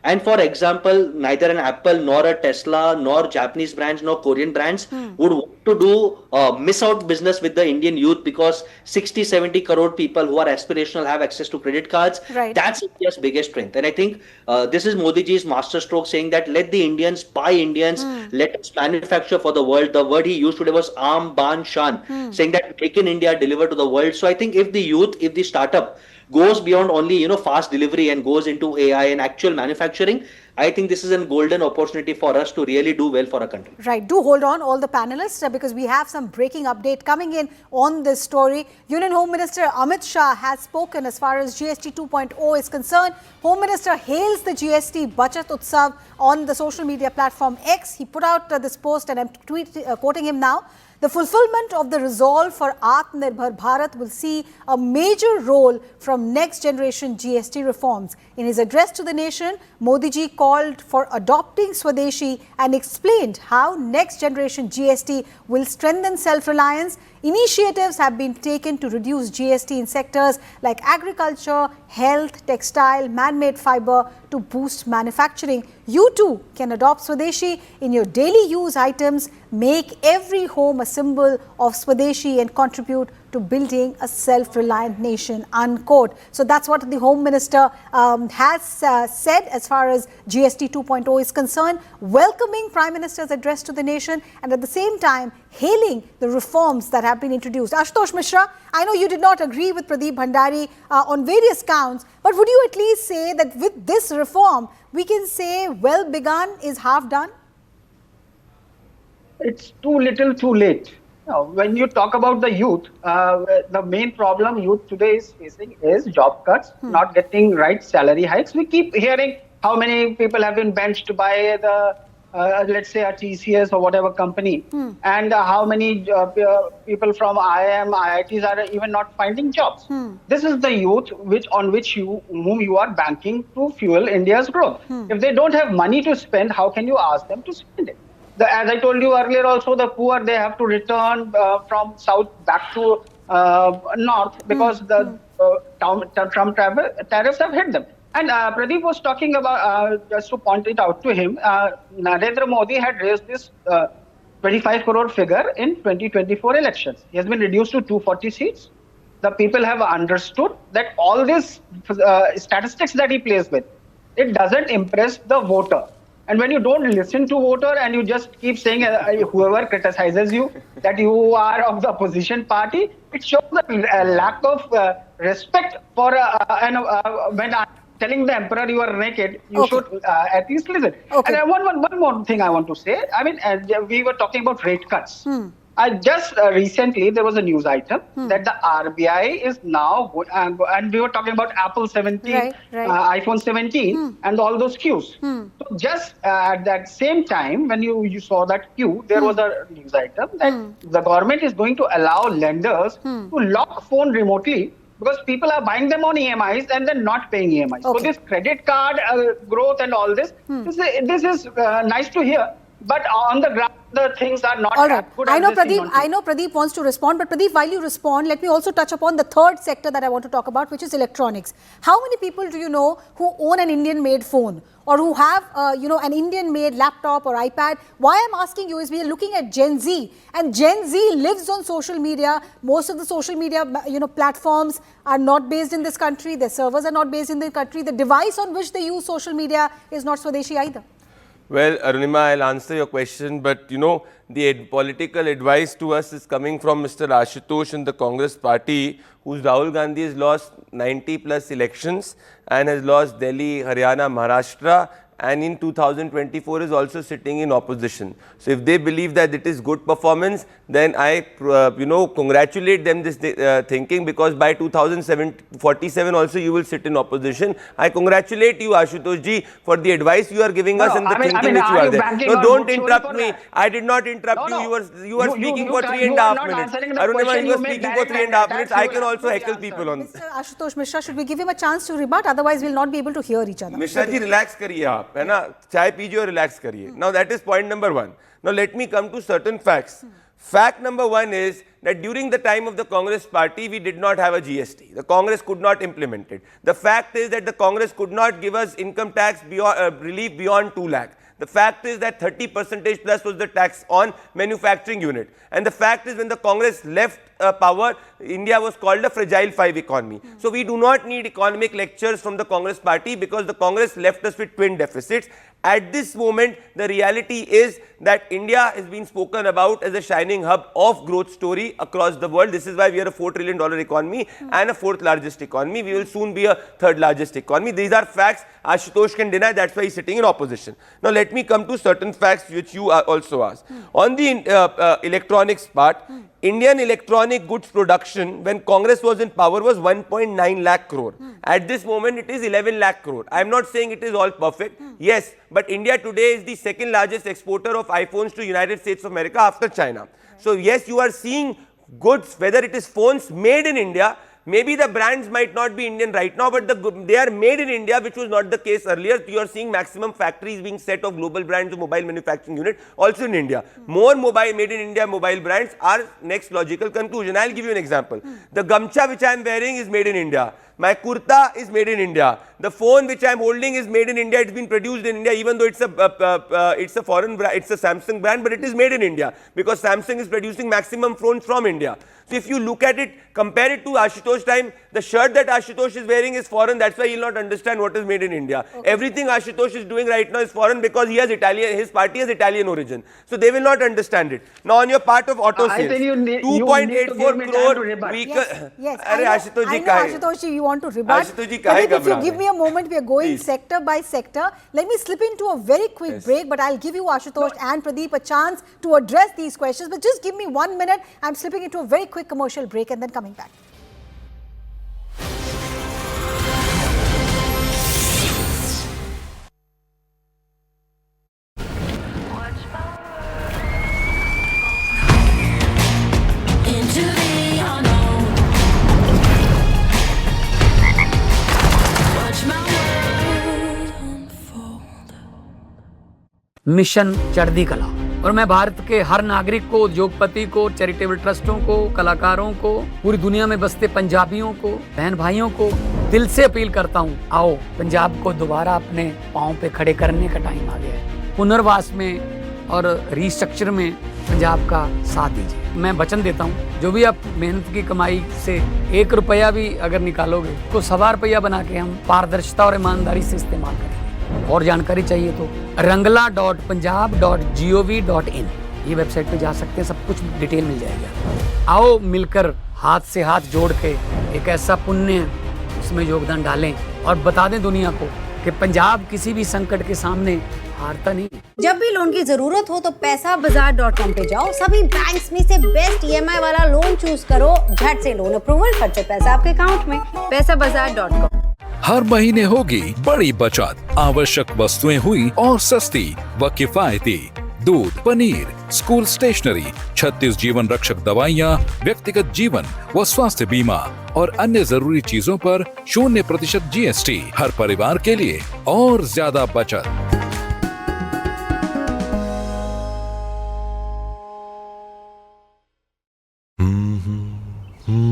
And for example, neither an Apple nor a Tesla nor Japanese brands nor Korean brands would want to do miss out business with the Indian youth, because 60-70 crore people who are aspirational have access to credit cards. That's India's biggest strength. And I think this is Modi ji's masterstroke, saying that let the Indians buy Indians, let us manufacture for the world. The word he used today was Aam Ban Shan, saying that make in India, deliver to the world. So I think if the youth, if the startup goes beyond only fast delivery and goes into AI and actual manufacturing, I think this is a golden opportunity for us to really do well for our country. Right. Do hold on, all the panelists, because we have some breaking update coming in on this story. Union Home Minister Amit Shah has spoken as far as GST 2.0 is concerned. Home Minister hails the GST Bachat Utsav on the social media platform X. He put out this post, and I'm quoting him now. The fulfillment of the resolve for Aatmanirbhar Bharat will see a major role from next generation GST reforms. In his address to the nation, Modi ji called for adopting Swadeshi and explained how next generation GST will strengthen self-reliance. Initiatives have been taken to reduce GST in sectors like agriculture, health, textile, man-made fiber to boost manufacturing. You too can adopt Swadeshi in your daily use items, make every home a symbol of Swadeshi and contribute to building a self-reliant nation, unquote. So that's what the Home Minister has said as far as GST 2.0 is concerned, welcoming Prime Minister's address to the nation and at the same time hailing the reforms that have been introduced. Ashutosh Mishra, I know you did not agree with Pradeep Bhandari on various counts, but would you at least say that with this reform, we can say well begun is half done? It's too little too late. When you talk about the youth, the main problem youth today is facing is job cuts, not getting right salary hikes. We keep hearing how many people have been benched by the, let's say, a TCS or whatever company, and how many people from IIM, IITs are even not finding jobs. This is the youth whom you are banking to fuel India's growth. If they don't have money to spend, how can you ask them to spend it? As I told you earlier also, the poor, they have to return from south back to north because the Trump tariffs have hit them. And Pradeep was talking about, just to point it out to him, Narendra Modi had raised this 25 crore figure in 2024 elections. He has been reduced to 240 seats. The people have understood that all these statistics that he plays with, it doesn't impress the voter. And when you don't listen to voter and you just keep saying whoever criticizes you that you are of the opposition party, it shows a lack of respect for when I'm telling the emperor you are naked, you should at least listen. And one more thing I want to say. I mean, we were talking about rate cuts. Just recently, there was a news item that the RBI is now, and we were talking about Apple 17, iPhone 17, and all those queues. So just at that same time, when you saw that queue, there was a news item that the government is going to allow lenders to lock phone remotely because people are buying them on EMIs and then not paying EMIs. So this credit card growth and all this, this is nice to hear. But on the ground, the things are not good. I know Pradeep wants to respond, but Pradeep, while you respond, let me also touch upon the third sector that I want to talk about, which is electronics. How many people do you know who own an Indian-made phone or who have, an Indian-made laptop or iPad? Why I'm asking you is we are looking at Gen Z, and Gen Z lives on social media. Most of the social media, platforms are not based in this country. Their servers are not based in the country. The device on which they use social media is not Swadeshi either. Well, Arunima, I'll answer your question, but the political advice to us is coming from Mr. Ashutosh and the Congress party, whose Rahul Gandhi has lost 90 plus elections and has lost Delhi, Haryana, Maharashtra, and in 2024 is also sitting in opposition. So if they believe that it is good performance, then I, congratulate them this thinking, because by 2047 also you will sit in opposition. I congratulate you, Ashutosh ji, for the advice you are giving us and the thinking which you are there. No, don't interrupt me. I did not interrupt you. You were speaking for 3.5 minutes. Arunima, you were speaking for 3.5 minutes. I can also heckle people on this. Mr. Ashutosh Mishra, should we give him a chance to rebut? Otherwise, we'll not be able to hear each other. Mishra ji, relax kariye aap. है ना, चाय पीजिए और relax करिए. Now that is point number one. Now let me come to certain facts. Fact number one is that during the time of the Congress party, we did not have a GST. The Congress could not implement it. The fact is that the Congress could not give us income tax relief beyond 2 lakh. The fact is that 30% plus was the tax on manufacturing unit. And the fact is when the Congress left power, India was called a fragile five economy. So we do not need economic lectures from the Congress party because the Congress left us with twin deficits. At this moment, the reality is that India has been spoken about as a shining hub of growth story across the world. This is why we are a $4 trillion economy and a fourth largest economy. We will soon be a third largest economy. These are facts Ashutosh can deny. That's why he's sitting in opposition. Now let me come to certain facts which you also asked. On the electronics part, Indian electronic goods production when Congress was in power was 1.9 lakh crore. At this moment it is 11 lakh crore. I am not saying it is all perfect. Yes, but India today is the second largest exporter of iPhones to United States of America after China. So yes, you are seeing goods, whether it is phones made in India. Maybe the brands might not be Indian right now, but they are made in India, which was not the case earlier. You are seeing maximum factories being set of global brands of mobile manufacturing unit also in India. More made in India mobile brands are next logical conclusion. I'll give you an example. The gamcha which I am wearing is made in India. My kurta is made in India. The phone which I am holding is made in India. It's been produced in India, even though it's a foreign brand, it's a Samsung brand, but it is made in India because Samsung is producing maximum phones from India. So if you look at it, compare it to Ashutosh time, the shirt that Ashutosh is wearing is foreign. That's why he'll not understand what is made in India. Okay. Everything Ashutosh is doing right now is foreign because he has his party has Italian origin. So they will not understand it. Now on your part of auto sales, 2.84 crore. Yes. I know Ashutosh, you want to rebut. But if you give me a moment, we are going sector by sector. Let me slip into a very quick break, but I'll give you, Ashutosh and Pradeep, a chance to address these questions. But just give me 1 minute. I'm slipping into a very quick commercial break and then coming back. Mission चढ़ती कला और मैं भारत के हर नागरिक को, उद्योगपति को, charitable ट्रस्टों को, कलाकारों को, पूरी दुनिया में बसते पंजाबियों को, बहन भाइयों को दिल से अपील करता हूँ, आओ पंजाब को दोबारा अपने पांव पे खड़े करने का टाइम आ गया है। पुनर्वास में और रीस्ट्रक्चर में पंजाब का साथ दीजिए। मैं वचन देता हूँ, जो भी आप मेहनत की कमाई से 1 रुपया भी अगर निकालोगे तो 1.25 रुपया बना के हम पारदर्शिता और ईमानदारी से इस्तेमाल करेंगे। और जानकारी चाहिए तो rangla.punjab.gov.in ये वेबसाइट पे जा सकते हैं, सब कुछ डिटेल मिल जाएगा। आओ मिलकर हाथ से हाथ जोड़ के एक ऐसा पुण्य उसमें योगदान डालें और बता दें दुनिया को कि पंजाब किसी भी संकट के सामने हारता नहीं। जब भी लोन की जरूरत हो तो पैसाबाजार.com पे जाओ, सभी बैंक्स में से बेस्ट EMI वाला लोन चूज करो, झट से लोन अप्रूवल, फट से पैसा आपके अकाउंट में। पैसाबाजार.com। हर महीने होगी बड़ी बचत, आवश्यक वस्तुएं हुई और सस्ती व किफायती। दूध, पनीर, स्कूल स्टेशनरी, 36 जीवन रक्षक दवाइयाँ, व्यक्तिगत जीवन व स्वास्थ्य बीमा और अन्य जरूरी चीजों पर 0% GST। हर परिवार के लिए और ज्यादा बचत।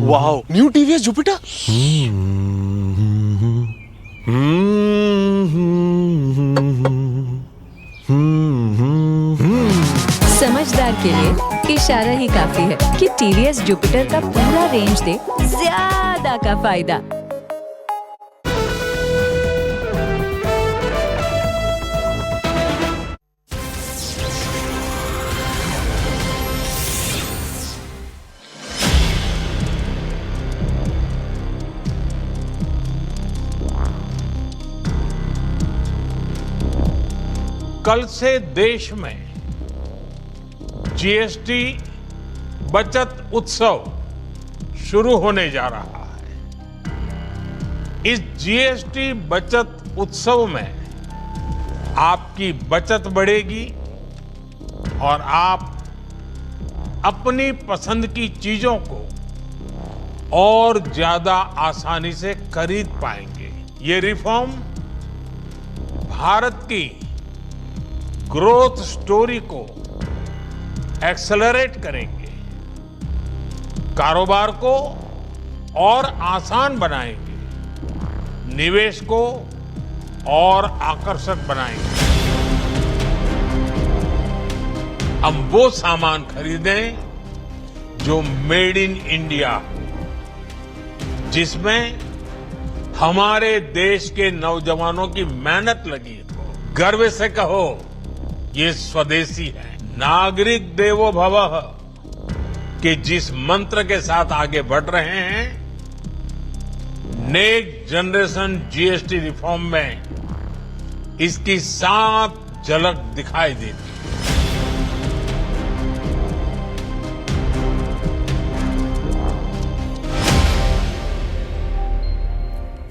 Wow, new TVS Jupiter. समझदार के लिए इशारा ही काफी है कि TVS जुपिटर का पूरा रेंज दे ज्यादा का फायदा। कल से देश में GST बचत उत्सव शुरू होने जा रहा है। इस GST बचत उत्सव में आपकी बचत बढ़ेगी और आप अपनी पसंद की चीजों को और ज्यादा आसानी से खरीद पाएंगे। ये रिफॉर्म भारत की ग्रोथ स्टोरी को एक्सेलरेट करेंगे, कारोबार को और आसान बनाएंगे, निवेश को और आकर्षक बनाएंगे। हम वो सामान खरीदें जो मेड इन इंडिया, जिसमें हमारे देश के नौजवानों की मेहनत लगी हो, गर्व से कहो ये स्वदेशी है। नागरिक देवो भवः के जिस मंत्र के साथ आगे बढ़ रहे हैं, नेक्स्ट जनरेशन जीएसटी रिफॉर्म में इसकी साफ झलक दिखाई देती है।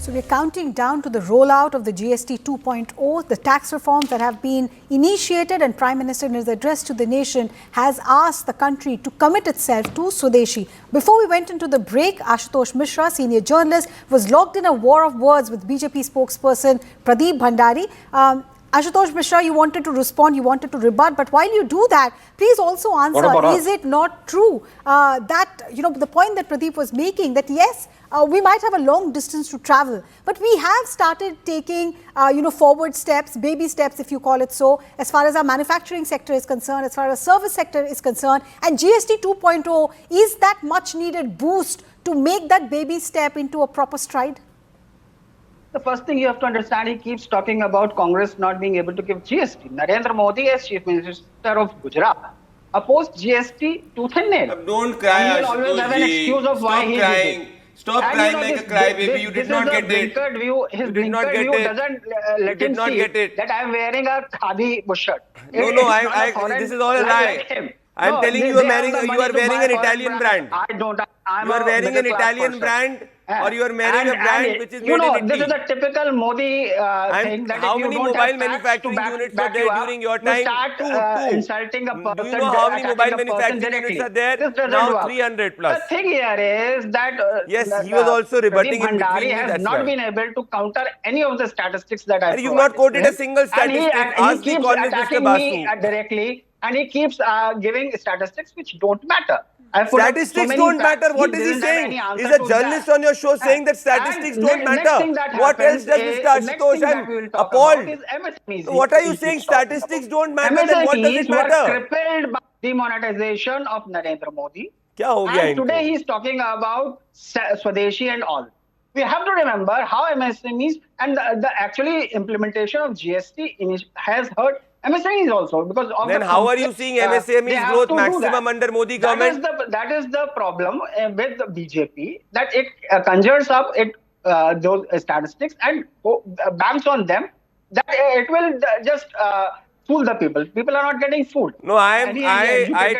So we're counting down to the rollout of the GST 2.0, the tax reforms that have been initiated, and Prime Minister in his address to the nation has asked the country to commit itself to Swadeshi. Before we went into the break, Ashutosh Mishra, senior journalist, was locked in a war of words with BJP spokesperson Pradeep Bhandari. Ashutosh Mishra, you wanted to respond, you wanted to rebut, but while you do that, please also answer, is it not true that, the point that Pradeep was making, that yes, we might have a long distance to travel, but we have started taking, forward steps, baby steps, if you call it so, as far as our manufacturing sector is concerned, as far as service sector is concerned, and GST 2.0 is that much needed boost to make that baby step into a proper stride? The first thing you have to understand, he keeps talking about Congress not being able to give GST. Narendra Modi, as Chief Minister of Gujarat, opposed GST tooth and nail. Don't cry, and he will always have an excuse of why he did it. Stop crying like a crybaby. You did not get it. His blinkered view doesn't let him see that I am wearing a khadi bush shirt. No, this is all a lie. I am telling you, you are wearing an Italian brand. I don't. You are wearing an Italian brand. Or you are wearing a brand which is made in Italy. This is a typical Modi thing. That how if you many don't mobile have manufacturing units are there during your time? You start insulting a person. Do you know how many mobile manufacturing units are there? Now 300 plus. The thing here is that yes, he was also rebutting in between. Has not been able to counter any of the statistics that I. You've not quoted a single statistic. And he keeps attacking me directly, and he keeps giving statistics which don't matter. Statistics don't matter. What is he saying? Is a journalist on your show saying that statistics don't matter? What else does Mr. Ashutosh? I'm appalled. What are you saying? Statistics don't matter. Then what does it matter? Crippled by demonetization of Narendra Modi. क्या हो गया इनको? Today he is talking about Swadeshi and all. We have to remember how MSMEs and the actually implementation of GST has hurt MSMEs also, because of then how are you seeing MSMEs growth maximum under Modi government? That is the problem with the BJP, that it conjures up those statistics and banks on them, that it will just fool the people. People are not getting fooled. No, I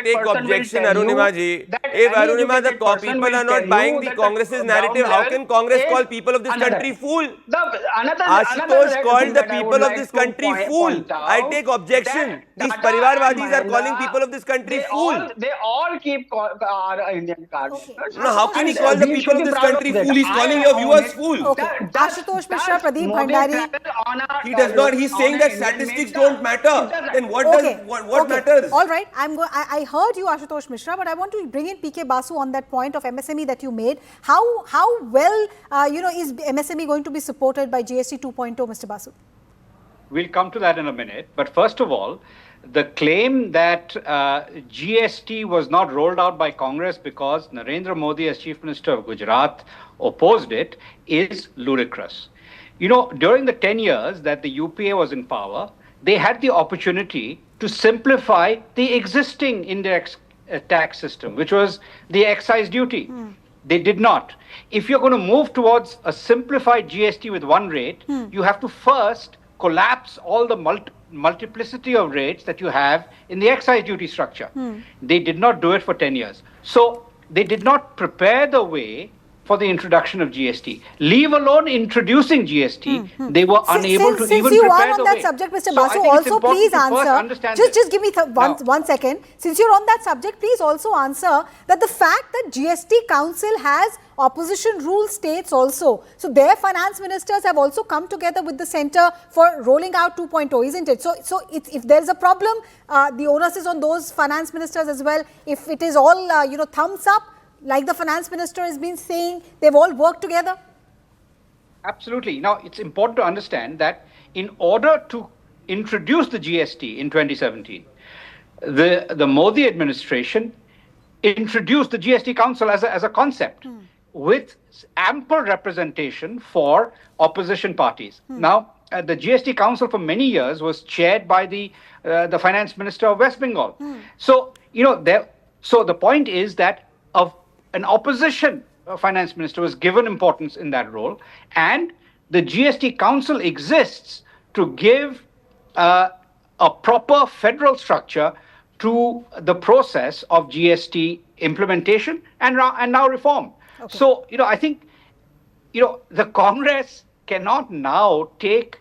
take objection, Arunima ji. If Arunima, the people are not buying the Congress's narrative, how can Congress call people of this country fool? Ashutosh called the people of this country fool. I take objection. These Parivarwadis are calling people of this country fool. They all keep our Indian cards. No, how can he call the people of this country fool? He's calling your viewers fool. Ashutosh Mishra, Pradeep Bhandari. He does not. He's saying that statistics don't matter. Then what matters? All right. I heard you, Ashutosh Mishra, but I want to bring in PK Basu on that point of MSME that you made. How well is MSME going to be supported by GST 2.0, Mr. Basu? We'll come to that in a minute. But first of all, the claim that GST was not rolled out by Congress because Narendra Modi, as Chief Minister of Gujarat, opposed it is ludicrous. During the 10 years that the UPA was in power, they had the opportunity to simplify the existing indirect tax system, which was the excise duty. They did not. If you're going to move towards a simplified GST with one rate, you have to first collapse all the multiplicity of rates that you have in the excise duty structure. They did not do it for 10 years. So they did not prepare the way for the introduction of GST. Leave alone introducing GST, they were unable to even prepare the way. Since you are on that subject, Mr. Basu, also please answer. Just give me 1 second. Since you're on that subject, please also answer that the fact that GST Council has opposition rule states also. So their finance ministers have also come together with the centre for rolling out 2.0, isn't it? So if there's a problem, the onus is on those finance ministers as well. If it is all, thumbs up, like the finance minister has been saying, they've all worked together? Absolutely. Now, it's important to understand that in order to introduce the GST in 2017, the Modi administration introduced the GST Council as a concept with ample representation for opposition parties. Now, the GST Council for many years was chaired by the Finance Minister of West Bengal. So, so the point is that an opposition Finance Minister was given importance in that role, and the GST Council exists to give a proper federal structure to the process of GST implementation and now reform. Okay. So, I think, the Congress cannot now take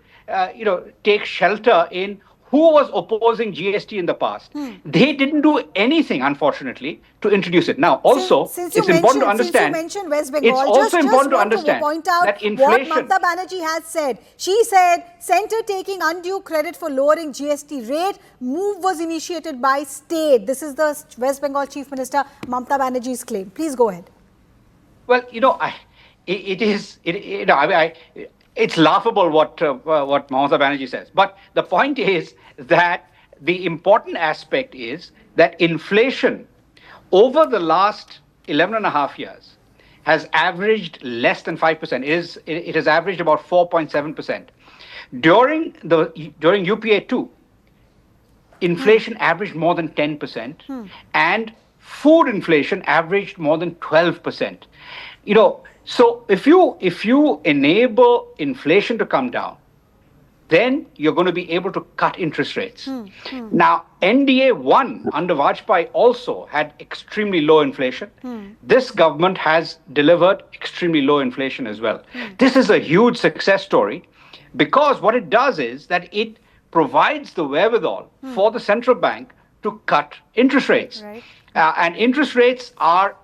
shelter in who was opposing GST in the past. They didn't do anything, unfortunately, to introduce it. Now, also, since it's important to understand. Since you mentioned West Bengal, it's also important to understand point out that inflation. What Mamata Banerjee has said. She said, centre taking undue credit for lowering GST rate. Move was initiated by state. This is the West Bengal Chief Minister Mamata Banerjee's claim. Please go ahead. Well, it's laughable what Mamata Banerjee says. But the point is that the important aspect is that inflation over the last 11 and a half years has averaged less than 5%. It has averaged about 4.7%. During UPA 2, inflation averaged more than 10%, and food inflation averaged more than 12%. So if you enable inflation to come down, then you're going to be able to cut interest rates. Now, NDA 1 under Vajpayee also had extremely low inflation. This government has delivered extremely low inflation as well. This is a huge success story because what it does is that it provides the wherewithal for the central bank to cut interest rates. Right. And interest rates are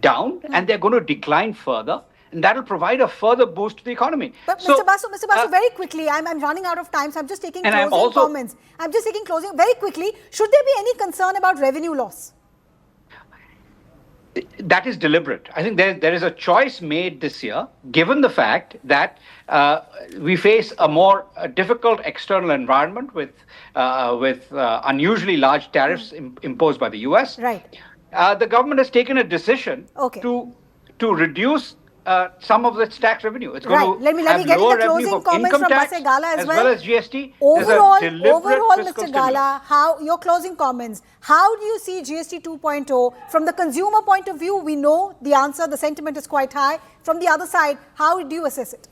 down and they're going to decline further, and that will provide a further boost to the economy. But Mr. Basu, very quickly, I'm running out of time, so I'm just taking closing comments. I'm just taking closing very quickly. Should there be any concern about revenue loss? That is deliberate. I think there is a choice made this year, given the fact that we face a more difficult external environment with unusually large tariffs imposed by the US. Right. The government has taken a decision to reduce some of its tax revenue. It's going to let me get to the closing comments from Mr. Gala as well as GST. Overall, Mr. Gala, your closing comments. How do you see GST 2.0 from the consumer point of view? We know the answer, the sentiment is quite high. From the other side, how do you assess it?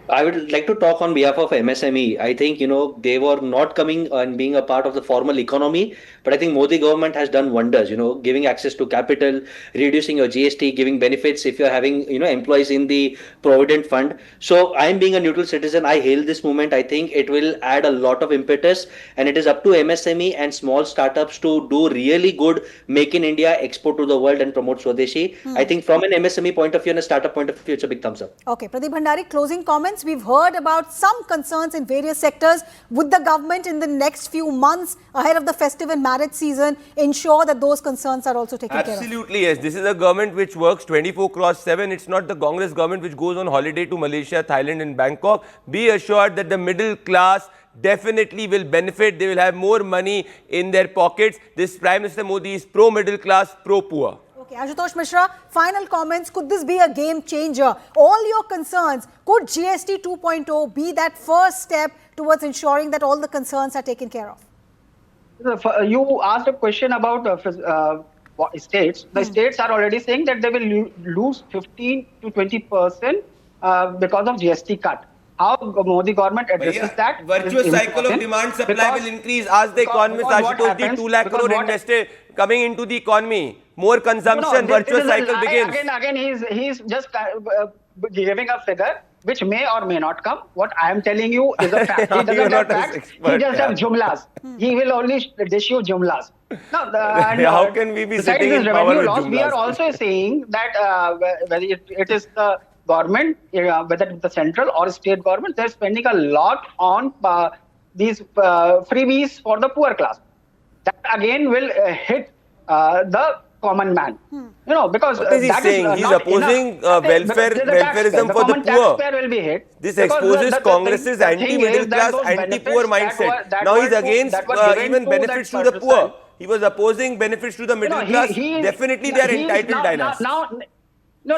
I would like to talk on behalf of MSME. I think, they were not coming and being a part of the formal economy, but I think Modi government has done wonders, giving access to capital, reducing your GST, giving benefits if you're having, employees in the Provident Fund. So I'm being a neutral citizen. I hail this movement. I think it will add a lot of impetus, and it is up to MSME and small startups to do really good Make in India, export to the world and promote Swadeshi. I think from an MSME point of view and a startup point of view, it's a big thumbs up. Okay, Pradeep Bhandari, closing comments. We've heard about some concerns in various sectors. Would the government in the next few months ahead of the festive and marriage season ensure that those concerns are also taken care of? Absolutely, yes. This is a government which works 24/7. It's not the Congress government which goes on holiday to Malaysia, Thailand and Bangkok. Be assured that the middle class definitely will benefit. They will have more money in their pockets. This Prime Minister Modi is pro-middle class, pro-poor. Okay, Ashutosh Mishra, final comments. Could this be a game changer? All your concerns, could GST 2.0 be that first step towards ensuring that all the concerns are taken care of? You asked a question about states. The states are already saying that they will lose 15 to 20% because of GST cut. How Modi government addresses that? Virtuous cycle of demand supply will increase. Ask the economist Ashutosh ji, 2 lakh crore invested coming into the economy. More consumption, virtuous cycle begins. Again, he's just giving a figure which may or may not come. What I am telling you is a fact. He doesn't have facts. He just has jumlas. He will only dish you jumlas. How can we be sitting in power with jumlas? We are also saying that whether it is the government, whether it's the central or state government, they're spending a lot on these freebies for the poor class. That again will hit the common man. Because what is he saying? He's opposing welfareism for the poor. Will be hit. This exposes Congress's anti-middle class, anti-poor mindset. Now he's against even benefits to the poor. He was opposing benefits to the middle class. Definitely they are entitled dynasts.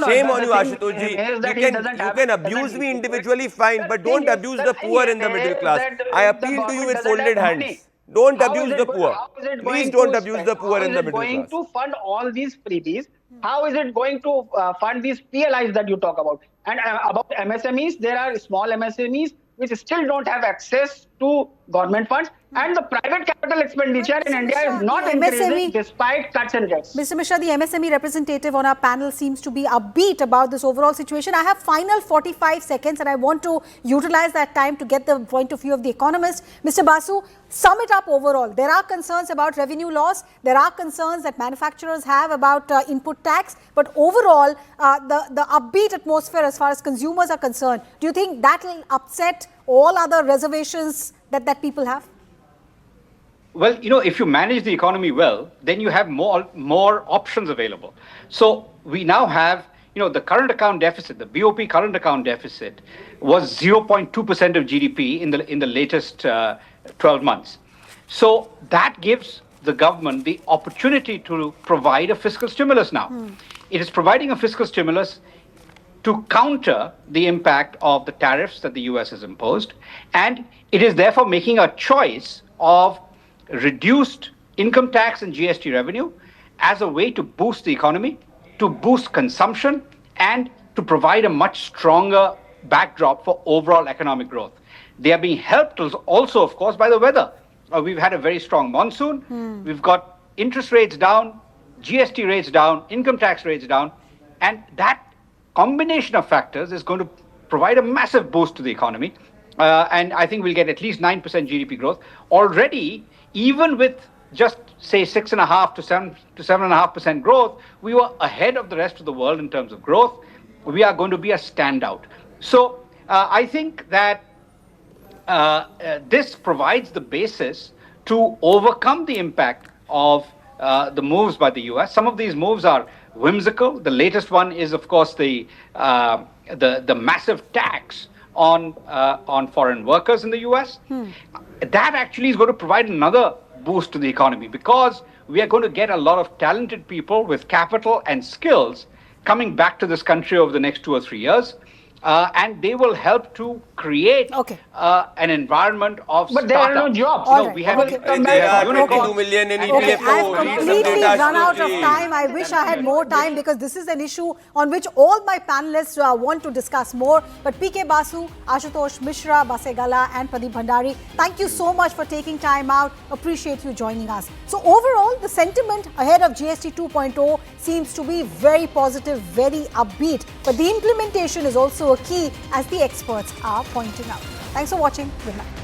Shame on you, Ashutosh ji. You can abuse me individually, fine, but don't abuse the poor in the middle class. I appeal to you with folded hands. Don't abuse the poor. Please don't abuse the poor in the middle class. How is it going to fund all these freebies? How is it going to fund these PLIs that you talk about? And about MSMEs, there are small MSMEs which still don't have access to government funds. And the private capital expenditure in India is not increasing despite cuts and cuts. Mr. Mishra, the MSME representative on our panel seems to be upbeat about this overall situation. I have final 45 seconds and I want to utilize that time to get the point of view of the economist. Mr. Basu, sum it up overall. There are concerns about revenue loss. There are concerns that manufacturers have about input tax. But overall, the upbeat atmosphere as far as consumers are concerned, do you think that will upset all other reservations that people have? Well, if you manage the economy well, then you have more options available. So we now have, the current account deficit, the BOP current account deficit was 0.2% of GDP in the latest 12 months. So that gives the government the opportunity to provide a fiscal stimulus now. It is providing a fiscal stimulus to counter the impact of the tariffs that the US has imposed. And it is therefore making a choice of reduced income tax and GST revenue as a way to boost the economy, to boost consumption, and to provide a much stronger backdrop for overall economic growth. They are being helped also, of course, by the weather. We've had a very strong monsoon. We've got interest rates down, GST rates down, income tax rates down, and that combination of factors is going to provide a massive boost to the economy. And I think we'll get at least 9% GDP growth. Already, even with just say 6.5 to 7.5% growth, we were ahead of the rest of the world in terms of growth. We are going to be a standout. So I think that this provides the basis to overcome the impact of the moves by the US. Some of these moves are whimsical. The latest one is, of course, the massive tax on foreign workers in the US. That actually is going to provide another boost to the economy because we are going to get a lot of talented people with capital and skills coming back to this country over the next 2 or 3 years. And they will help to create an environment of But there are no jobs. We have 22 million in EPF. I've completely run out of time. I wish I had more time because this is an issue on which all my panelists want to discuss more. But PK Basu, Ashutosh Mishra, Basegala and Pradeep Bhandari, thank you so much for taking time out. Appreciate you joining us. So overall, the sentiment ahead of GST 2.0 seems to be very positive, very upbeat. But the implementation is also a key, as the experts are pointing out. Thanks for watching. Good night.